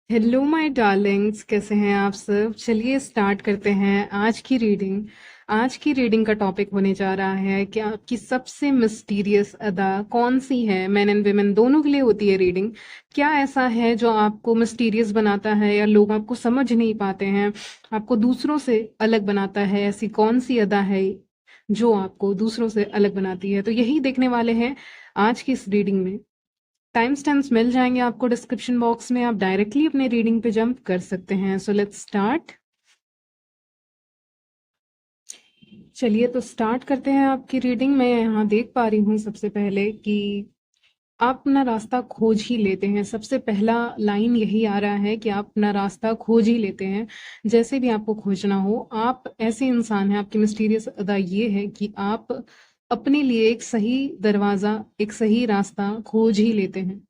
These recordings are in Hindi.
हेलो माय डार्लिंग्स, कैसे हैं आप सब। चलिए स्टार्ट करते हैं आज की रीडिंग का टॉपिक होने जा रहा है कि आपकी सबसे मिस्टीरियस अदा कौन सी है। मेन एंड वुमेन दोनों के लिए होती है रीडिंग। क्या ऐसा है जो आपको मिस्टीरियस बनाता है या लोग आपको समझ नहीं पाते हैं, आपको दूसरों से अलग बनाता है। ऐसी कौन सी अदा है जो आपको दूसरों से अलग बनाती है, तो यही देखने वाले हैं आज की इस रीडिंग में। टाइम स्टैम्प्स मिल जाएंगे आपको डिस्क्रिप्शन बॉक्स में, आप डायरेक्टली अपने रीडिंग पे जंप कर सकते हैं। So let's start. चलिए तो स्टार्ट करते हैं आपकी रीडिंग। मैं यहाँ देख पा रही हूँ सबसे पहले कि आप अपना रास्ता खोज ही लेते हैं। सबसे पहला लाइन यही आ रहा है कि आप अपना रास्ता खोज ही लेते हैं। जैसे भी आपको खोजना हो, आप ऐसे इंसान हैं। आपकी मिस्टीरियस अदा ये है कि आप अपने लिए एक सही दरवाजा, एक सही रास्ता खोज ही लेते हैं।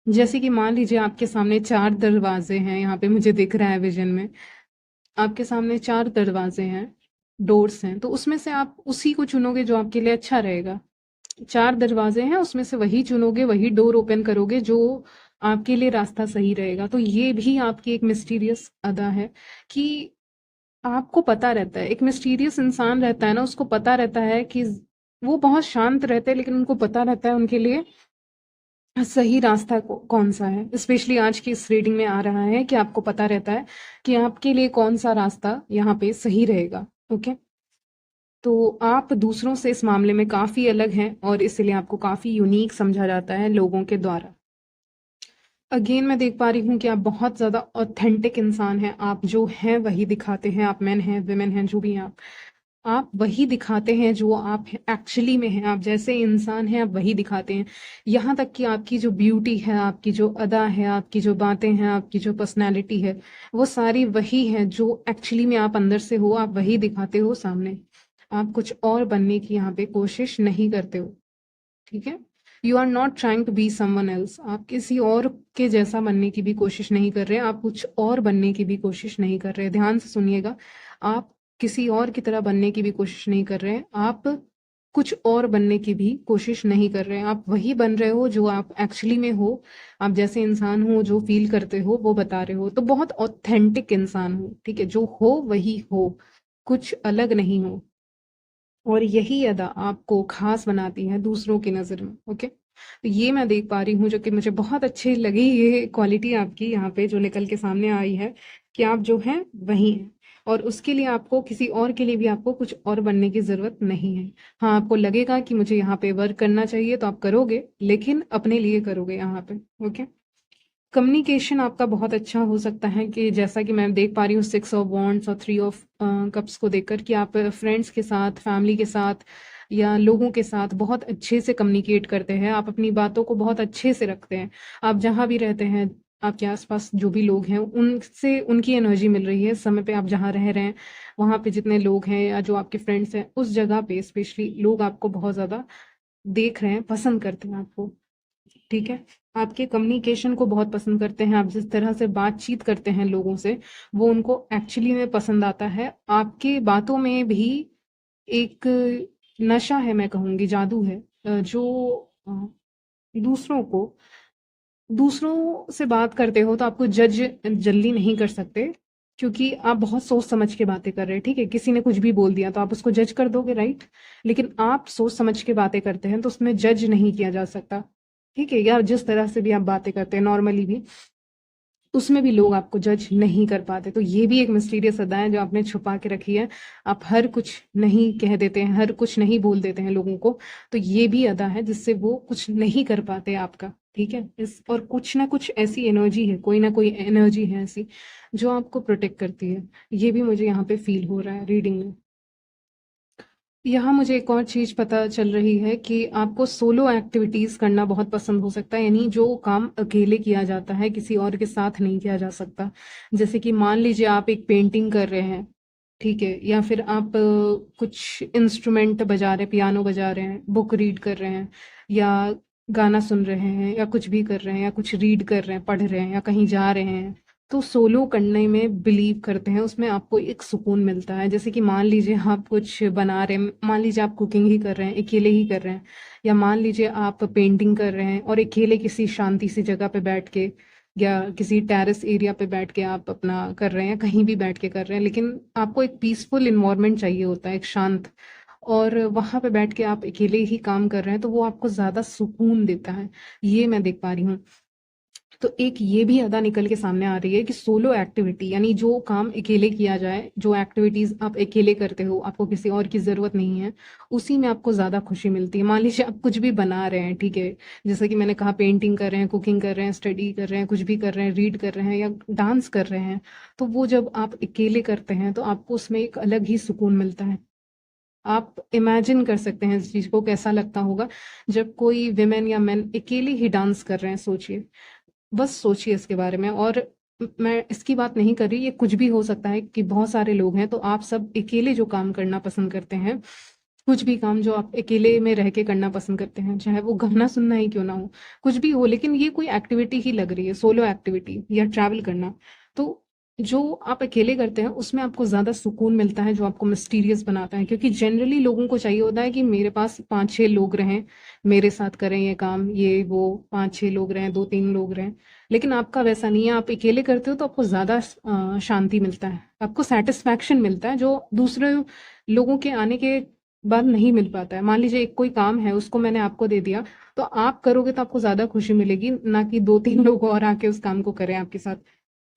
जैसे कि मान लीजिए आपके सामने चार दरवाजे हैं, यहाँ पे मुझे दिख रहा है विजन में। आपके सामने चार दरवाजे हैं, डोर्स हैं, तो उसमें से आप उसी को चुनोगे जो आपके लिए अच्छा रहेगा। चार दरवाजे हैं, उसमें से वही चुनोगे, वही डोर ओपन करोगे जो आपके लिए रास्ता सही रहेगा। तो ये भी आपकी एक मिस्टीरियस अदा है कि आपको पता रहता है। एक मिस्टीरियस इंसान रहता है ना, उसको पता रहता है कि वो बहुत शांत रहते हैं, लेकिन उनको पता रहता है उनके लिए सही रास्ता कौन सा है। स्पेशली आज की इस रीडिंग में आ रहा है कि आपको पता रहता है कि आपके लिए कौन सा रास्ता यहाँ पे सही रहेगा। ओके, तो आप दूसरों से इस मामले में काफी अलग हैं और इसलिए आपको काफी यूनिक समझा जाता है लोगों के द्वारा। अगेन मैं देख पा रही हूँ कि आप बहुत ज्यादा ऑथेंटिक इंसान हैं। आप जो हैं वही दिखाते हैं। आप मैन हैं, वुमेन हैं, जो भी हैं आप वही दिखाते हैं जो आप एक्चुअली में हैं। आप जैसे इंसान हैं आप वही दिखाते हैं। यहाँ तक कि आपकी जो ब्यूटी है, आपकी जो अदा है, आपकी जो बातें हैं, आपकी जो पर्सनैलिटी है, वो सारी वही है जो एक्चुअली में आप अंदर से हो। आप वही दिखाते हो सामने। आप कुछ और बनने की यहाँ पे कोशिश नहीं करते हो। ठीक है, you are not trying to be someone else. आप किसी और के जैसा बनने की भी कोशिश नहीं कर रहे हैं। आप कुछ और बनने की भी कोशिश नहीं कर रहे हैं। ध्यान से सुनिएगा, आप किसी और की तरह बनने की भी कोशिश नहीं कर रहे हैं। आप कुछ और बनने की भी कोशिश नहीं कर रहे हैं। आप वही बन रहे हो जो आप एक्चुअली में हो। आप जैसे इंसान हो, जो फील करते हो वो बता रहे हो। तो बहुत ऑथेंटिक इंसान हो। ठीक है, जो हो वही हो, कुछ अलग नहीं हो। और यही अदा आपको खास बनाती है दूसरों की नज़र में। ओके, तो ये मैं देख पा रही हूँ, जो कि मुझे बहुत अच्छी लगी ये क्वालिटी आपकी यहाँ पे जो निकल के सामने आई है कि आप जो हैं वही हैं। और उसके लिए आपको किसी और के लिए भी आपको कुछ और बनने की ज़रूरत नहीं है। हाँ, आपको लगेगा कि मुझे यहाँ पे वर्क करना चाहिए तो आप करोगे, लेकिन अपने लिए करोगे यहाँ पे। ओके, कम्युनिकेशन आपका बहुत अच्छा हो सकता है कि जैसा कि मैं देख पा रही हूँ सिक्स ऑफ वॉन्ड्स और थ्री ऑफ कप्स को देखकर कि आप फ्रेंड्स के साथ, फैमिली के साथ या लोगों के साथ बहुत अच्छे से कम्युनिकेट करते हैं। आप अपनी बातों को बहुत अच्छे से रखते हैं। आप जहाँ भी रहते हैं, आपके आसपास जो भी लोग हैं उनसे उनकी एनर्जी मिल रही है इस समय पे। आप जहाँ रह रहे हैं वहाँ पे जितने लोग हैं या जो आपके फ्रेंड्स हैं उस जगह पे स्पेशली लोग आपको बहुत ज़्यादा देख रहे हैं, पसंद करते हैं आपको। ठीक है, आपके कम्युनिकेशन को बहुत पसंद करते हैं। आप जिस तरह से बातचीत करते हैं लोगों से, वो उनको एक्चुअली में पसंद आता है। आपकी बातों में भी एक नशा है, मैं कहूँगी जादू है, जो अ, दूसरों को दूसरों से बात करते हो तो आपको जज जल्दी नहीं कर सकते, क्योंकि आप बहुत सोच समझ के बातें कर रहे हैं। ठीक है, किसी ने कुछ भी बोल दिया तो आप उसको जज कर दोगे, राइट। लेकिन आप सोच समझ के बातें करते हैं तो उसमें जज नहीं किया जा सकता। ठीक है, या जिस तरह से भी आप बातें करते हैं नॉर्मली भी, उसमें भी लोग आपको जज नहीं कर पाते। तो ये भी एक मिस्टीरियस अदा है जो आपने छुपा के रखी है। आप हर कुछ नहीं कह देते हैं, हर कुछ नहीं बोल देते हैं लोगों को। तो ये भी अदा है जिससे वो कुछ नहीं कर पाते आपका। ठीक है, इस और कुछ ना कुछ ऐसी एनर्जी है, कोई ना कोई एनर्जी है ऐसी जो आपको प्रोटेक्ट करती है। ये भी मुझे यहाँ पे फील हो रहा है रीडिंग में। यहाँ मुझे एक और चीज़ पता चल रही है कि आपको सोलो एक्टिविटीज़ करना बहुत पसंद हो सकता है, यानी जो काम अकेले किया जाता है, किसी और के साथ नहीं किया जा सकता। जैसे कि मान लीजिए आप एक पेंटिंग कर रहे हैं, ठीक है, या फिर आप कुछ इंस्ट्रूमेंट बजा रहे हैं, पियानो बजा रहे हैं, बुक रीड कर रहे हैं, या गाना सुन रहे हैं, या कुछ भी कर रहे हैं, या कुछ रीड कर रहे हैं, पढ़ रहे हैं, या कहीं जा रहे हैं। तो सोलो करने में बिलीव करते हैं, उसमें आपको एक सुकून मिलता है। जैसे कि मान लीजिए आप कुछ बना रहे हैं, मान लीजिए आप कुकिंग ही कर रहे हैं, अकेले ही कर रहे हैं, या मान लीजिए आप पेंटिंग कर रहे हैं और अकेले किसी शांति सी जगह पे बैठ के या किसी टेरेस एरिया पे बैठ के आप अपना कर रहे हैं, कहीं भी बैठ के कर रहे हैं, लेकिन आपको एक पीसफुल इन्वायरमेंट चाहिए होता है, एक शांत, और वहाँ पे बैठ के आप अकेले ही काम कर रहे हैं, तो वो आपको ज़्यादा सुकून देता है। ये मैं देख पा रही हूँ। तो एक ये भी अदा निकल के सामने आ रही है कि सोलो एक्टिविटी, यानी जो काम अकेले किया जाए, जो एक्टिविटीज आप अकेले करते हो, आपको किसी और की जरूरत नहीं है, उसी में आपको ज्यादा खुशी मिलती है। मान लीजिए आप कुछ भी बना रहे हैं, ठीक है, जैसे कि मैंने कहा पेंटिंग कर रहे हैं, कुकिंग कर रहे हैं, स्टडी कर रहे हैं, कुछ भी कर रहे हैं, रीड कर रहे हैं या डांस कर रहे हैं, तो वो जब आप अकेले करते हैं तो आपको उसमें एक अलग ही सुकून मिलता है। आप इमेजिन कर सकते हैं इस चीज को, कैसा लगता होगा जब कोई विमेन या मेन अकेले ही डांस कर रहे हैं। सोचिए, बस सोचिए इसके बारे में। और मैं इसकी बात नहीं कर रही, ये कुछ भी हो सकता है कि बहुत सारे लोग हैं, तो आप सब अकेले जो काम करना पसंद करते हैं, कुछ भी काम जो आप अकेले में रह के करना पसंद करते हैं, चाहे वो गाना सुनना ही क्यों ना हो, कुछ भी हो, लेकिन ये कोई एक्टिविटी ही लग रही है, सोलो एक्टिविटी या ट्रैवल करना, तो जो आप अकेले करते हैं उसमें आपको ज्यादा सुकून मिलता है, जो आपको मिस्टीरियस बनाता है। क्योंकि जनरली लोगों को चाहिए होता है कि मेरे पास 5-6 लोग रहें, मेरे साथ करें ये काम, ये वो, 5-6 लोग रहें, 2-3 लोग रहें। लेकिन आपका वैसा नहीं है, आप अकेले करते हो तो आपको ज्यादा शांति मिलता है, आपको सेटिस्फैक्शन मिलता है, जो दूसरे लोगों के आने के बाद नहीं मिल पाता है। मान लीजिए एक कोई काम है, उसको मैंने आपको दे दिया, तो आप करोगे तो आपको ज्यादा खुशी मिलेगी, ना कि 2-3 लोग और आके उस काम को करें आपके साथ।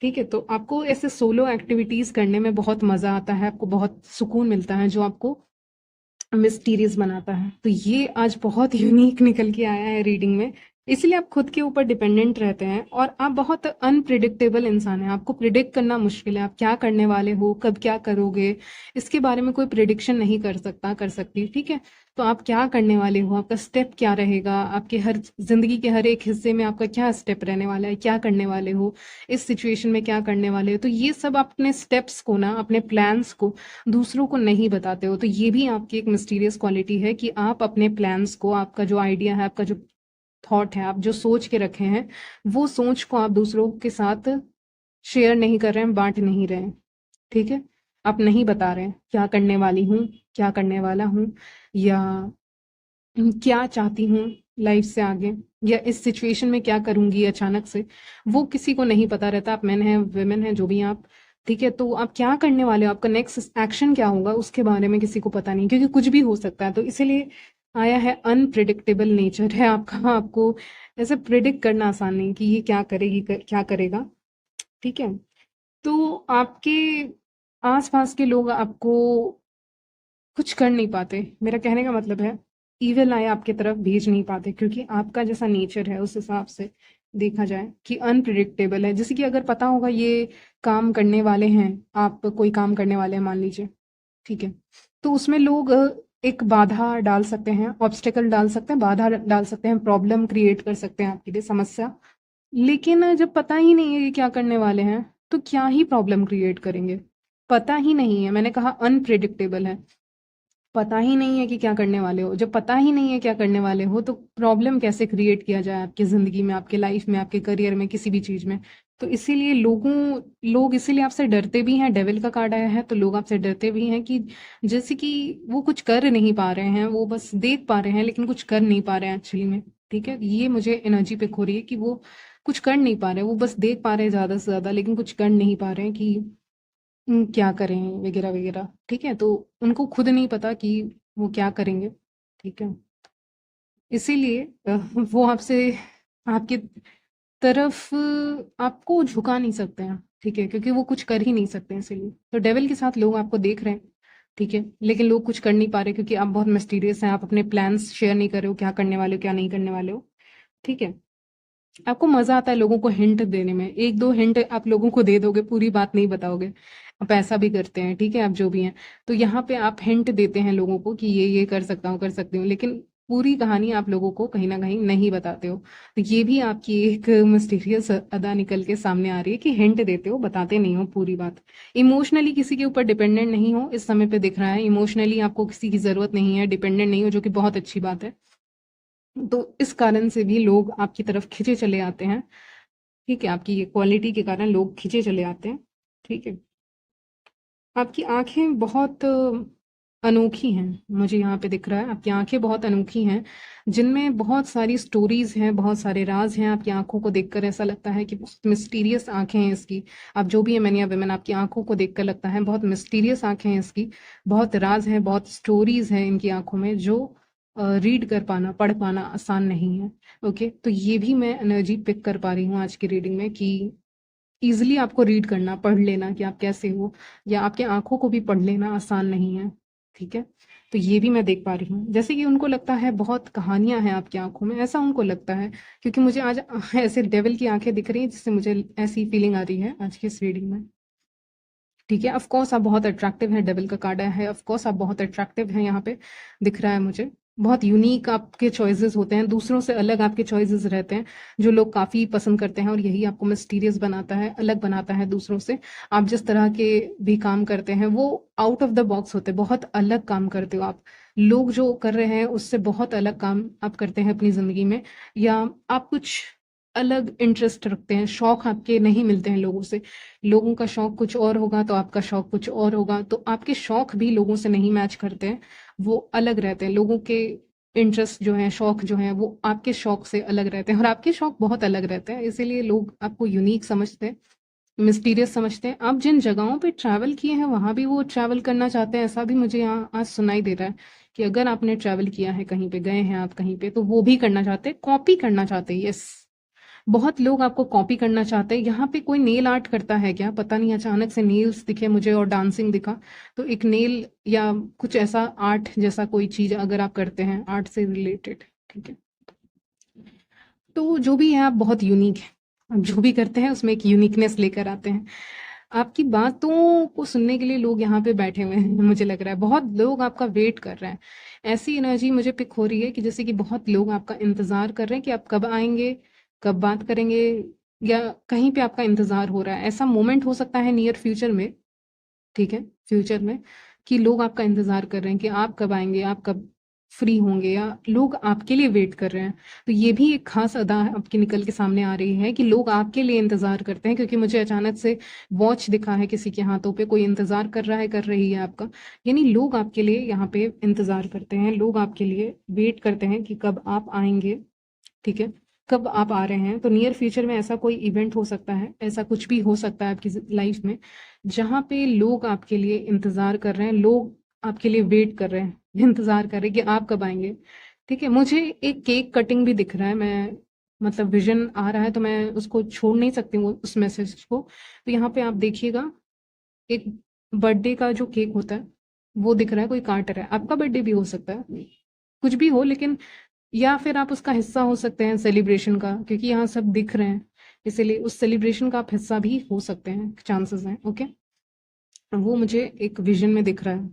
ठीक है, तो आपको ऐसे सोलो एक्टिविटीज करने में बहुत मजा आता है, आपको बहुत सुकून मिलता है, जो आपको मिस्टीरियस बनाता है। तो ये आज बहुत यूनिक निकल के आया है रीडिंग में। इसलिए आप खुद के ऊपर डिपेंडेंट रहते हैं और आप बहुत अनप्रिडिक्टेबल इंसान हैं। आपको प्रिडिक्ट करना मुश्किल है, आप क्या करने वाले हो, कब क्या करोगे, इसके बारे में कोई प्रिडिक्शन नहीं कर सकता, कर सकती, ठीक है। तो आप क्या करने वाले हो, आपका स्टेप क्या रहेगा, आपके हर जिंदगी के हर एक हिस्से में आपका क्या स्टेप रहने वाला है, क्या करने वाले हो, इस सिचुएशन में क्या करने वाले हो, तो ये सब आप अपने स्टेप्स को ना, अपने प्लान्स को दूसरों को नहीं बताते हो। तो ये भी आपकी एक मिस्टीरियस क्वालिटी है कि आप अपने प्लान्स को, आपका जो आइडिया है, आपका जो थॉट है, आप जो सोच के रखे हैं, वो सोच को आप दूसरों के साथ शेयर नहीं कर रहे हैं, बांट नहीं रहे हैं, ठीक है। आप नहीं बता रहे हैं क्या करने वाली हूँ, क्या करने वाला हूँ, या क्या चाहती हूँ लाइफ से आगे, या इस सिचुएशन में क्या करूंगी अचानक से, वो किसी को नहीं पता रहता। आप मैन हैं, वेमेन हैं, जो भी हैं आप, ठीक है, तो आप क्या करने वाले हो, आपका नेक्स्ट एक्शन क्या होगा, उसके बारे में किसी को पता नहीं, क्योंकि कुछ भी हो सकता है। तो इसीलिए आया है, अनप्रिडिक्टेबल नेचर है आपका, आपको ऐसे प्रिडिक्ट करना आसान नहीं कि ये क्या करेगी, क्या करेगा, ठीक है। तो आपके आसपास के लोग आपको कुछ कर नहीं पाते, मेरा कहने का मतलब है इविल आई आपके तरफ भेज नहीं पाते, क्योंकि आपका जैसा नेचर है उस हिसाब से देखा जाए कि अनप्रिडिक्टेबल है। जैसे कि अगर पता होगा ये काम करने वाले हैं, आप कोई काम करने वाले हैं मान लीजिए, ठीक है, तो उसमें लोग एक बाधा डाल सकते हैं, ऑब्स्टेकल डाल सकते हैं, बाधा डाल सकते हैं, प्रॉब्लम क्रिएट कर सकते हैं आपके लिए, समस्या। लेकिन जब पता ही नहीं है ये क्या करने वाले हैं, तो क्या ही प्रॉब्लम क्रिएट करेंगे। पता ही नहीं है, मैंने कहा अनप्रिडिक्टेबल है, पता ही नहीं है कि क्या करने वाले हो। जब पता ही नहीं है क्या करने वाले हो, तो प्रॉब्लम कैसे क्रिएट किया जाए आपकी जिंदगी में, आपके लाइफ में, आपके करियर में, किसी भी चीज में। तो इसीलिए लोग इसीलिए आपसे डरते भी हैं। डेविल का कार्ड आया है तो लोग आपसे डरते भी हैं कि जैसे कि वो कुछ कर नहीं पा रहे हैं, वो बस देख पा रहे हैं लेकिन कुछ कर नहीं पा रहे हैं एक्चुअली में, ठीक है। ये मुझे एनर्जी पे खो रही है कि वो कुछ कर नहीं पा रहे हैं, वो बस देख पा रहे हैं ज्यादा से ज्यादा, लेकिन कुछ कर नहीं पा रहे हैं कि क्या करें वगैरह वगैरह, ठीक है। तो उनको खुद नहीं पता कि वो क्या करेंगे, ठीक है। इसीलिए वो आपसे, आपकी तरफ आपको झुका नहीं सकते हैं, ठीक है, क्योंकि वो कुछ कर ही नहीं सकते हैं। इसीलिए तो डेविल के साथ लोग आपको देख रहे हैं, ठीक है, लेकिन लोग कुछ कर नहीं पा रहे क्योंकि आप बहुत मिस्टीरियस हैं, आप अपने प्लान्स शेयर नहीं कर रहे हो, क्या करने वाले हो, क्या नहीं करने वाले हो, ठीक है। आपको मजा आता है लोगों को हिंट देने में, एक दो हिंट आप लोगों को दे दोगे, पूरी बात नहीं बताओगे। आप ऐसा भी करते हैं, ठीक है, आप जो भी हैं। तो यहाँ पे आप हिंट देते हैं लोगों को कि ये कर सकता हूँ, कर सकती हूँ, लेकिन पूरी कहानी आप लोगों को कहीं ना कहीं नहीं बताते हो। तो ये भी आपकी एक मिस्टीरियस अदा निकल के सामने आ रही है कि हिंट देते हो, बताते नहीं हो पूरी बात। इमोशनली किसी के ऊपर डिपेंडेंट नहीं हो, इस समय पे दिख रहा है। इमोशनली आपको किसी की जरूरत नहीं है, डिपेंडेंट नहीं हो, जो कि बहुत अच्छी बात है। तो इस कारण से भी लोग आपकी तरफ खिंचे चले आते हैं, ठीक है, आपकी ये क्वालिटी के कारण लोग खिंचे चले आते हैं, ठीक है। आपकी आंखें बहुत अनोखी हैं, मुझे यहाँ पे दिख रहा है। आपकी आँखें बहुत अनोखी हैं, जिनमें बहुत सारी स्टोरीज़ हैं, बहुत सारे राज़ हैं। आपकी आँखों को देखकर ऐसा लगता है कि बहुत मिस्टीरियस आँखें हैं इसकी। आप जो भी हैं मैन या वुमेन, आपकी आँखों को देखकर लगता है बहुत मिस्टीरियस आँखें हैं इसकी, बहुत राज़ हैं, बहुत स्टोरीज़ हैं इनकी आँखों में, जो रीड कर पाना, पढ़ पाना आसान नहीं है। ओके, तो ये भी मैं एनर्जी पिक कर पा रही हूँ आज की रीडिंग में कि ईज़िली आपको रीड करना, पढ़ लेना कि आप कैसे हो, या आपकी आँखों को भी पढ़ लेना आसान नहीं है, ठीक है? तो ये भी मैं देख पा रही हूँ। जैसे कि उनको लगता है बहुत कहानियाँ हैं आपकी आँखों में, ऐसा उनको लगता है, क्योंकि मुझे आज ऐसे डेविल की आँखें दिख रही हैं, जिससे मुझे ऐसी फीलिंग आ रही है आज की इस रीडिंग में, ठीक है? ऑफ़ कोर्स आप बहुत अट्रैक्टिव हैं, डेविल का कार्ड आया है, ऑफ़ कोर्स आप बहुत अट्रैक्टिव हैं यहाँ पे, दिख रहा है मुझे। बहुत यूनिक आपके चॉइसेस होते हैं, दूसरों से अलग आपके चॉइसेस रहते हैं, जो लोग काफ़ी पसंद करते हैं, और यही आपको मिस्टीरियस बनाता है, अलग बनाता है दूसरों से। आप जिस तरह के भी काम करते हैं, वो आउट ऑफ द बॉक्स होते हैं, बहुत अलग काम करते हो आप। लोग जो कर रहे हैं, उससे बहुत अलग काम आप करते हैं अपनी ज़िंदगी में, या आप कुछ अलग इंटरेस्ट रखते हैं, शौक आपके नहीं मिलते हैं लोगों से। लोगों का शौक कुछ और होगा, तो आपका शौक कुछ और होगा, तो आपके शौक भी लोगों से नहीं मैच करते हैं, वो अलग रहते हैं। लोगों के इंटरेस्ट जो हैं, शौक जो हैं, वो आपके शौक से अलग रहते हैं, और आपके शौक बहुत अलग रहते हैं, इसीलिए लोग आपको यूनिक समझते हैं, मिस्टीरियस समझते हैं। आप जिन जगहों पे ट्रैवल किए हैं, वहाँ भी वो ट्रैवल करना चाहते हैं, ऐसा भी मुझे यहाँ आज सुनाई दे रहा है कि अगर आपने ट्रैवल किया है, कहीं पे गए हैं आप कहीं पे, तो वो भी करना चाहते हैं, कॉपी करना चाहते हैं। यस, बहुत लोग आपको कॉपी करना चाहते हैं। यहाँ पे कोई नेल आर्ट करता है क्या? पता नहीं, अचानक से नेल्स दिखे मुझे और डांसिंग दिखा। तो एक नेल या कुछ ऐसा आर्ट जैसा कोई चीज़ अगर आप करते हैं, आर्ट से रिलेटेड, ठीक है? तो जो भी है, आप बहुत यूनिक हैं। आप जो भी करते हैं उसमें एक यूनिकनेस लेकर आते हैं। आपकी बातों को सुनने के लिए लोग यहाँ पे बैठे हुए हैं, मुझे लग रहा है। बहुत लोग आपका वेट कर रहे हैं। ऐसी एनर्जी मुझे पिक हो रही है कि जैसे कि बहुत लोग आपका इंतज़ार कर रहे हैं कि आप कब आएँगे, कब बात करेंगे, या कहीं पे आपका इंतज़ार हो रहा है। ऐसा मोमेंट हो सकता है नियर फ्यूचर में, ठीक है? फ्यूचर में, कि लोग आपका इंतज़ार कर रहे हैं कि आप कब आएँगे, आप कब फ्री होंगे, या लोग आपके लिए वेट कर रहे हैं। तो ये भी एक ख़ास अदा आपकी निकल के सामने आ रही है कि लोग आपके लिए इंतज़ार करते हैं, क्योंकि मुझे अचानक से वॉच दिखा है किसी के हाथों पे, कोई इंतज़ार कर रहा है, कर रही है आपका। यानी लोग आपके लिए यहाँ पे इंतज़ार करते हैं, लोग आपके लिए वेट करते हैं कि कब आप आएँगे, ठीक है? कब आप आ रहे हैं। तो नियर फ्यूचर में ऐसा कोई इवेंट हो सकता है, ऐसा कुछ भी हो सकता है आपकी लाइफ में, जहाँ पे लोग आपके लिए इंतज़ार कर रहे हैं, लोग आपके लिए वेट कर रहे हैं, इंतज़ार कर रहे हैं कि आप कब आएँगे, ठीक है? मुझे एक केक कटिंग भी दिख रहा है, मैं मतलब विज़न आ रहा है, तो मैं उसको छोड़ नहीं सकती हूँ उस मैसेज को। तो यहाँ पे आप देखिएगा, एक बर्थडे का जो केक होता है, वो दिख रहा है, कोई काट रहा है। आपका बर्थडे भी हो सकता है, कुछ भी हो, लेकिन या फिर आप उसका हिस्सा हो सकते हैं सेलिब्रेशन का, क्योंकि यहाँ सब दिख रहे हैं, इसीलिए उस सेलिब्रेशन का आप हिस्सा भी हो सकते हैं, चांसेस हैं, ओके? वो मुझे एक विजन में दिख रहा है।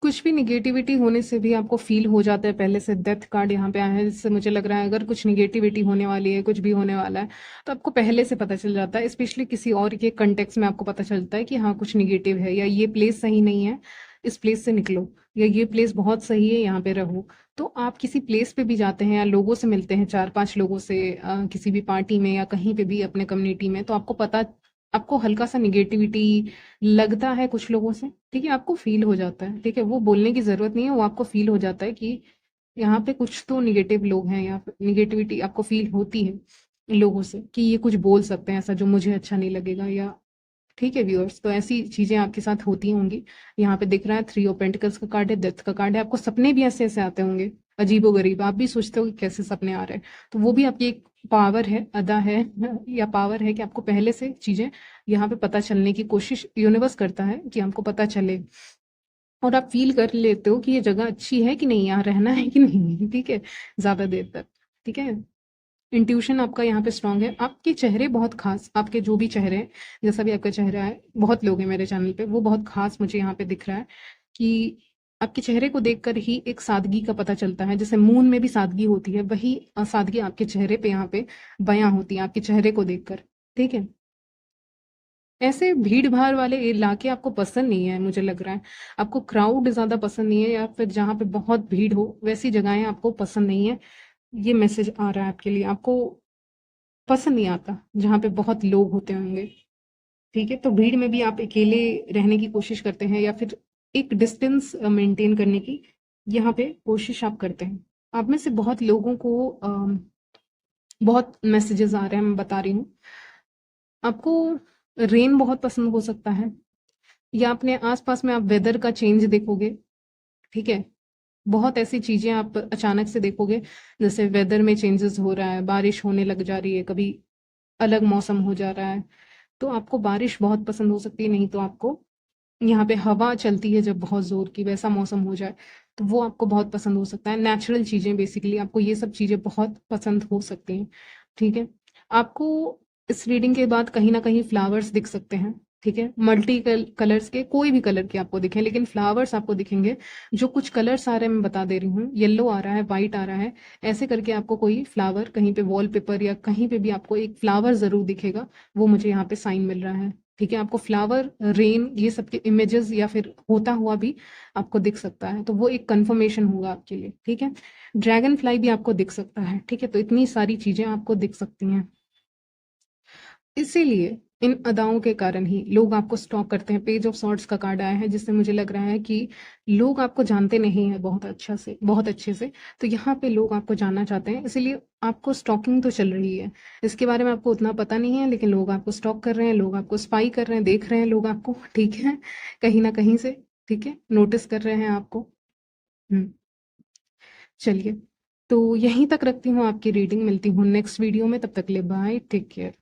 कुछ भी निगेटिविटी होने से भी आपको फील हो जाता है पहले से। डेथ कार्ड यहाँ पे आया है, जिससे मुझे लग रहा है अगर कुछ निगेटिविटी होने वाली है, कुछ भी होने वाला है, तो आपको पहले से पता चल जाता है। स्पेशली किसी और के कंटेक्स्ट में आपको पता चलता है कि हाँ, कुछ निगेटिव है, या ये प्लेस सही नहीं है, इस प्लेस से निकलो, या ये प्लेस बहुत सही है, यहाँ पे रहो। तो आप किसी प्लेस पे भी जाते हैं, या लोगों से मिलते हैं, 4-5 लोगों से, किसी भी पार्टी में या कहीं पे भी अपने कम्युनिटी में, तो आपको हल्का सा निगेटिविटी लगता है कुछ लोगों से, ठीक है? आपको फ़ील हो जाता है, ठीक है? वो बोलने की ज़रूरत नहीं है, वो आपको फ़ील हो जाता है कि यहाँ पे कुछ तो नेगेटिव लोग हैं, या फिर निगेटिविटी आपको फ़ील होती है लोगों से कि ये कुछ बोल सकते हैं ऐसा जो मुझे अच्छा नहीं लगेगा, या ठीक है व्यूअर्स, तो ऐसी चीज़ें आपके साथ होती होंगी। यहाँ पे दिख रहा है 3 ऑफ पेंटिकल्स का कार्ड है, डेथ का कार्ड है। आपको सपने भी ऐसे-ऐसे आते होंगे, अजीबो-गरीब। आप भी सोचते हो कि कैसे सपने आ रहे हैं। तो वो भी आपकी एक पावर है, अदा है, या पावर है कि आपको पहले से चीज़ें यहाँ पे पता चलने की कोशिश यूनिवर्स करता है कि हमको पता चले, और आप फ़ील कर लेते हो कि ये जगह अच्छी है कि नहीं, यहाँ रहना है कि नहीं, ठीक है? ज़्यादा देर तक, ठीक है? इंट्यूशन आपका यहाँ पे स्ट्रांग है। आपके चेहरे बहुत खास, आपके जो भी चेहरे हैं, जैसा भी आपका चेहरा है, बहुत लोग हैं मेरे चैनल पे, वो बहुत खास मुझे यहाँ पे दिख रहा है कि आपके चेहरे को देखकर ही एक सादगी का पता चलता है। जैसे मून में भी सादगी होती है, वही सादगी आपके चेहरे पे यहाँ पे बयां होती है, आपके चेहरे को देखकर, ठीक है? ऐसे भीड़-भाड़ वाले इलाके आपको पसंद नहीं है, मुझे लग रहा है। आपको क्राउड ज़्यादा पसंद नहीं है, या फिर जहाँ पे बहुत भीड़ हो, वैसी जगहें आपको पसंद नहीं है। ये मैसेज आ रहा है आपके लिए। आपको पसंद नहीं आता जहाँ पे बहुत लोग होते होंगे, ठीक है? तो भीड़ में भी आप अकेले रहने की कोशिश करते हैं, या फिर एक डिस्टेंस मेंटेन करने की यहाँ पे कोशिश आप करते हैं। आप में से बहुत लोगों को बहुत मैसेजेस आ रहे हैं, मैं बता रही हूँ। आपको रेन बहुत पसंद हो सकता है, या अपने आसपास में आप वेदर का चेंज देखोगे, ठीक है? बहुत ऐसी चीज़ें आप अचानक से देखोगे, जैसे वेदर में चेंजेस हो रहा है, बारिश होने लग जा रही है, कभी अलग मौसम हो जा रहा है, तो आपको बारिश बहुत पसंद हो सकती है। नहीं तो आपको यहाँ पे हवा चलती है जब बहुत ज़ोर की, वैसा मौसम हो जाए, तो वो आपको बहुत पसंद हो सकता है। नेचुरल चीज़ें बेसिकली आपको ये सब चीज़ें बहुत पसंद हो सकती हैं, ठीक है? आपको इस रीडिंग के बाद कहीं न कहीं फ्लावर्स दिख सकते हैं, ठीक है? मल्टी कलर्स के, कोई भी कलर के आपको दिखें, लेकिन फ्लावर्स आपको दिखेंगे। जो कुछ कलर्स आ रहे हैं मैं बता दे रही हूँ, येलो आ रहा है, व्हाइट आ रहा है, ऐसे करके आपको कोई फ्लावर कहीं पे वॉलपेपर या कहीं पे भी आपको एक फ्लावर ज़रूर दिखेगा, वो मुझे यहाँ पे साइन मिल रहा है। ठीक है, आपको फ्लावर, रेन, ये सब के इमेजेस या फिर होता हुआ भी आपको दिख सकता है, तो वो एक कंफर्मेशन होगा आपके लिए, ठीक है? ड्रैगन फ्लाई भी आपको दिख सकता है, ठीक है? तो इतनी सारी चीजें आपको दिख सकती हैं। इसीलिए इन अदाओं के कारण ही लोग आपको स्टॉक करते हैं। पेज ऑफ सॉर्ड्स का कार्ड आया है, जिससे मुझे लग रहा है कि लोग आपको जानते नहीं हैं बहुत अच्छे से, तो यहाँ पे लोग आपको जानना चाहते हैं, इसीलिए आपको स्टॉकिंग तो चल रही है। इसके बारे में आपको उतना पता नहीं है, लेकिन लोग आपको स्टॉक कर रहे हैं, लोग आपको स्पाई कर रहे हैं, देख रहे हैं लोग आपको, ठीक है? कहीं ना कहीं से, ठीक है, नोटिस कर रहे हैं आपको। हम्म। चलिए, तो यहीं तक रखती हूँ आपकी रीडिंग। मिलती हूँ नेक्स्ट वीडियो में, तब तक के लिए बाय, टेक केयर।